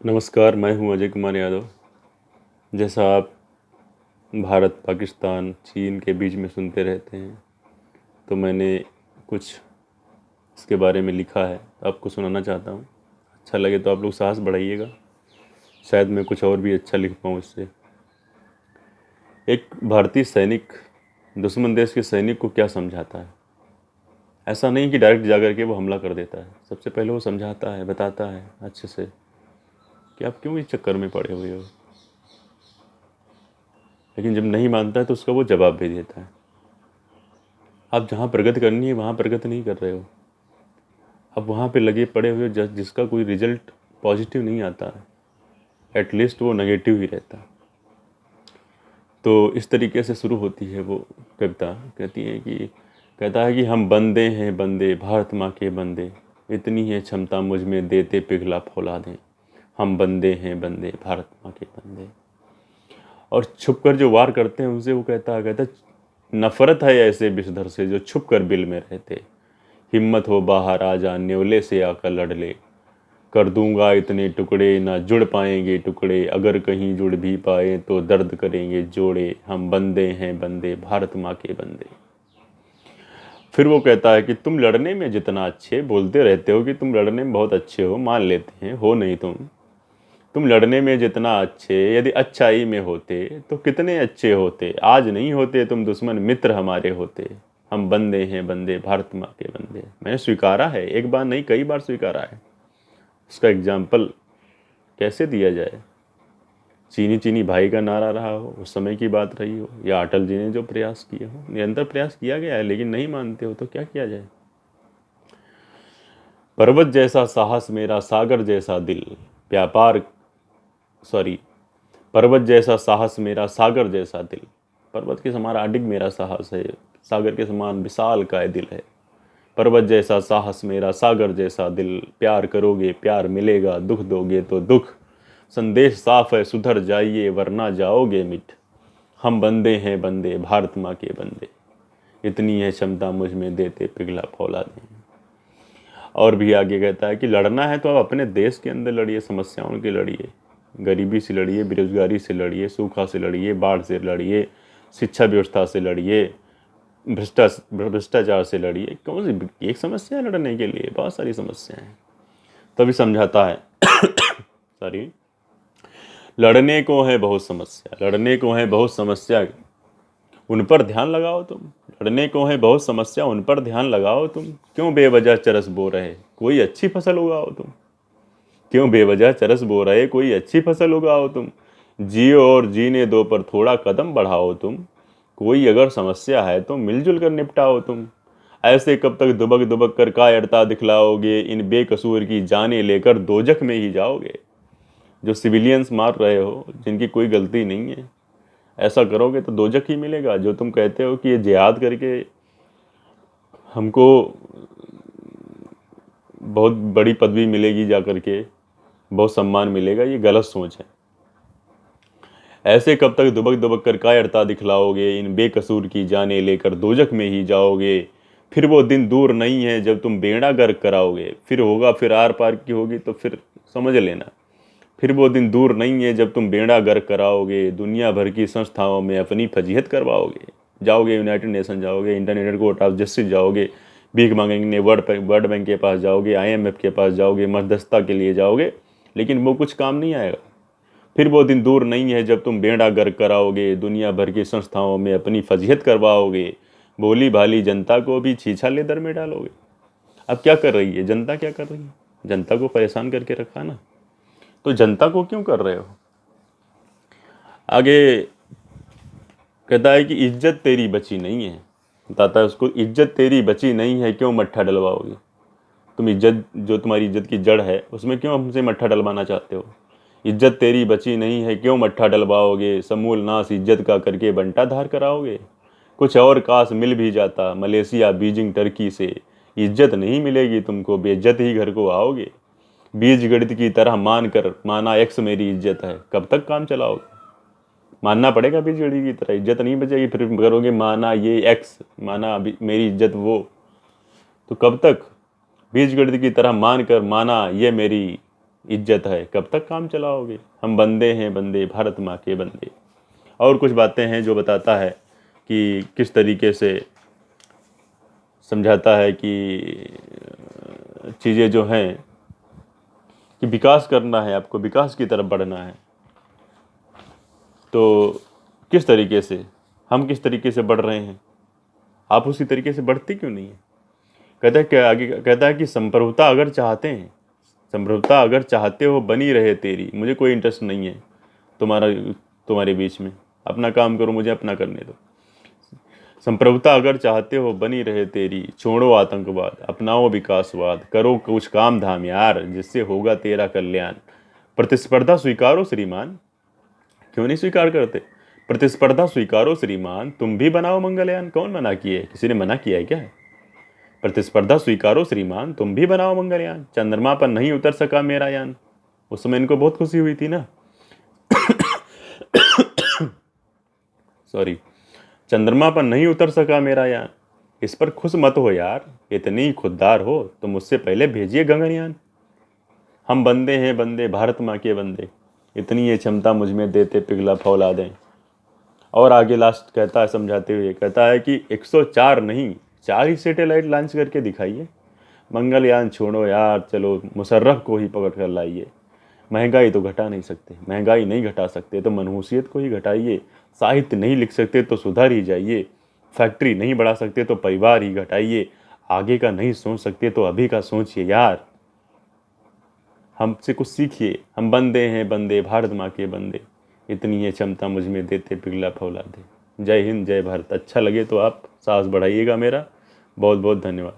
नमस्कार, मैं हूं अजय कुमार यादव। जैसा आप भारत, पाकिस्तान, चीन के बीच में सुनते रहते हैं, तो मैंने कुछ इसके बारे में लिखा है, आपको सुनाना चाहता हूं। अच्छा लगे तो आप लोग साहस बढ़ाइएगा, शायद मैं कुछ और भी अच्छा लिख पाऊँ इससे। एक भारतीय सैनिक दुश्मन देश के सैनिक को क्या समझाता है। ऐसा नहीं कि डायरेक्ट जा कर के वो हमला कर देता है। सबसे पहले वो समझाता है, बताता है अच्छे से कि आप क्यों इस चक्कर में पड़े हुए हो। लेकिन जब नहीं मानता है तो उसका वो जवाब भी देता है, आप जहाँ प्रगति करनी है वहाँ प्रगति नहीं कर रहे हो। अब वहाँ पे लगे पड़े हुए जिसका कोई रिजल्ट पॉजिटिव नहीं आता है, एटलीस्ट वो नेगेटिव ही रहता है। तो इस तरीके से शुरू होती है वो कविता। कहती है कि कहता है कि हम बंदे हैं बंदे, भारत माँ के बंदे, इतनी है क्षमता मुझ में, देते पिघला फौलादें। हम बंदे हैं बंदे, भारत माँ के बंदे। और छुप कर जो वार करते हैं उनसे वो कहता नफरत है ऐसे विषधर से जो छुप कर बिल में रहते। हिम्मत हो बाहर आ जा, न्योले से आकर लड़ ले। कर दूंगा इतने टुकड़े, ना जुड़ पाएंगे टुकड़े, अगर कहीं जुड़ भी पाए तो दर्द करेंगे जोड़े। हम बंदे हैं बंदे, भारत माँ के बंदे। फिर वो कहता है कि तुम लड़ने में जितना अच्छे, बोलते रहते हो कि तुम लड़ने में बहुत अच्छे हो, मान लेते हैं, हो नहीं तुम लड़ने में जितना अच्छे, यदि अच्छाई में होते तो कितने अच्छे होते। आज नहीं होते तुम दुश्मन, मित्र हमारे होते। हम बंदे हैं बंदे, भारत माँ के बंदे। मैंने स्वीकारा है, एक बार नहीं कई बार स्वीकारा है। उसका एग्जाम्पल कैसे दिया जाए। चीनी चीनी भाई का नारा रहा हो, उस समय की बात रही हो, या अटल जी ने जो प्रयास किए हो। निरंतर प्रयास किया गया है, लेकिन नहीं मानते हो तो क्या किया जाए। पर्वत जैसा साहस मेरा, सागर जैसा दिल, व्यापार सॉरी पर्वत जैसा साहस मेरा, सागर जैसा दिल। पर्वत के समान अडिग मेरा साहस है, सागर के समान विशाल काय दिल है। पर्वत जैसा साहस मेरा, सागर जैसा दिल। प्यार करोगे प्यार मिलेगा, दुख दोगे तो दुख। संदेश साफ है, सुधर जाइए वरना जाओगे मिट। हम बंदे हैं बंदे, भारत माँ के बंदे, इतनी है क्षमता मुझ में, देते पिघला फौलादें। और भी आगे कहता है कि लड़ना है तो आप अपने देश के अंदर लड़िए, समस्याओं की लड़िए, गरीबी से लड़िए, बेरोजगारी से लड़िए, सूखा से लड़िए, बाढ़ से लड़िए, शिक्षा व्यवस्था से लड़िए, भ्रष्टाचार से लड़िए। कौन सी एक समस्या है लड़ने के लिए, बहुत सारी समस्याएं हैं। तभी समझाता है सॉरी लड़ने को है बहुत समस्या, लड़ने को है बहुत समस्या, उन पर ध्यान लगाओ तुम। लड़ने को है बहुत समस्या, उन पर ध्यान लगाओ तुम। क्यों बेवजह चरस बो रहे, कोई अच्छी फसल उगाओ तुम। क्यों बेवजह चरस बो रहे, कोई अच्छी फसल उगाओ तुम। जियो और जीने दो पर थोड़ा कदम बढ़ाओ तुम। कोई अगर समस्या है तो मिलजुल कर निपटाओ तुम। ऐसे कब तक दुबक दुबक कर कायरता दिखलाओगे, इन बेकसूर की जाने लेकर दोजख में ही जाओगे। जो सिविलियंस मार रहे हो, जिनकी कोई गलती नहीं है, ऐसा करोगे तो दोजख ही मिलेगा। जो तुम कहते हो कि ये जिहाद करके हमको बहुत बड़ी पदवी मिलेगी, जा करके बहुत सम्मान मिलेगा, ये गलत सोच है। ऐसे कब तक दुबक दुबक कर कायरता दिखलाओगे, इन बेकसूर की जाने लेकर दोजख में ही जाओगे। फिर वो दिन दूर नहीं है जब तुम बेड़ा गर्क कराओगे। फिर होगा, फिर आर पार की होगी तो फिर समझ लेना। फिर वो दिन दूर नहीं है जब तुम बेड़ा गर्क कराओगे, दुनिया भर की संस्थाओं में अपनी फजीहत करवाओगे। जाओगे यूनाइटेड नेशन जाओगे, इंटरनेशनल कोर्ट ऑफ जस्टिस जाओगे, भीख मांगेंगे वर्ल्ड बैंक के पास जाओगे, IMF के पास जाओगे, मध्यस्थता के लिए जाओगे, लेकिन वो कुछ काम नहीं आएगा। फिर वो दिन दूर नहीं है जब तुम बेड़ा गर्क कराओगे, दुनिया भर की संस्थाओं में अपनी फजीहत करवाओगे, भोली भाली जनता को भी छीछा लेदर में डालोगे। अब क्या कर रही है जनता, क्या कर रही है, जनता को परेशान करके रखा ना। तो जनता को क्यों कर रहे हो। आगे कहता है कि इज्जत तेरी बची नहीं है। बताता है उसको, इज्जत तेरी बची नहीं है, क्यों मट्ठा डलवाओगे। तुम इज्जत, जो तुम्हारी इज्जत की जड़ है, उसमें क्यों हमसे मट्ठा डलवाना चाहते हो। इज्जत तेरी बची नहीं है, क्यों मट्ठा डलवाओगे। समूल नाश इज्जत का करके बंटा धार कराओगे। कुछ और काश मिल भी जाता, मलेशिया बीजिंग टर्की से, इज्जत नहीं मिलेगी तुमको, बेइज्जत ही घर को आओगे। बीज गणित की तरह मान कर माना एक्स मेरी इज्जत है, कब तक काम चलाओगे। मानना पड़ेगा बीज गणित की तरह, इज्जत नहीं बचेगी। फिर करोगे माना ये एक्स, माना मेरी इज्जत वो, तो कब तक। बीज गणित की तरह मान कर माना ये मेरी इज्जत है, कब तक काम चलाओगे? हम बंदे हैं बंदे, भारत माँ के बंदे। और कुछ बातें हैं जो बताता है कि किस तरीके से समझाता है कि चीज़ें जो हैं कि विकास करना है, आपको विकास की तरफ बढ़ना है। तो किस तरीके से, हम किस तरीके से बढ़ रहे हैं, आप उसी तरीके से बढ़ते क्यों नहीं हैं? कहता है क्या आगे, कहता है कि संप्रभुता अगर चाहते हैं, संप्रभुता अगर चाहते हो बनी रहे तेरी, मुझे कोई इंटरेस्ट नहीं है तुम्हारा, तुम्हारे बीच में, अपना काम करो, मुझे अपना करने दो। संप्रभुता अगर चाहते हो बनी रहे तेरी, छोड़ो आतंकवाद, अपनाओ विकासवाद, करो कुछ काम धाम यार, जिससे होगा तेरा कल्याण। प्रतिस्पर्धा स्वीकारो श्रीमान, क्यों नहीं स्वीकार करते? प्रतिस्पर्धा स्वीकारो श्रीमान, तुम भी बनाओ मंगलयान। कौन मना किए? किसी ने मना किया है क्या? प्रतिस्पर्धा स्वीकारो श्रीमान, तुम भी बनाओ मंगलयान। चंद्रमा पर नहीं उतर सका मेरा यान। उस समय इनको बहुत खुशी हुई थी ना, सॉरी, चंद्रमा पर नहीं उतर सका मेरा यान, इस पर खुश मत हो यार, इतनी खुददार हो तो मुझसे पहले भेजिए गगनयान। हम बंदे हैं बंदे, भारत माँ के बंदे, इतनी ये क्षमता मुझ में देते पिघला फौला दें। और आगे लास्ट कहता है, समझाते हुए कहता है कि 104 नहीं, 4 ही सैटेलाइट लॉन्च करके दिखाइए। मंगलयान छोड़ो यार, चलो मुशर्रफ को ही पकड़ कर लाइए। महंगाई तो घटा नहीं सकते, महंगाई नहीं घटा सकते तो मनहूसियत को ही घटाइए। साहित्य नहीं लिख सकते तो सुधर ही जाइए। फैक्ट्री नहीं बढ़ा सकते तो परिवार ही घटाइए। आगे का नहीं सोच सकते तो अभी का सोचिए यार। हमसे कुछ सीखिए, हम बंदे हैं बंदे, भारत माँ के बंदे, इतनी ये क्षमता मुझ में देते पिघला फौला दे। जय हिंद, जय भारत। अच्छा लगे तो आप साहस बढ़ाइएगा मेरा। बहुत बहुत धन्यवाद।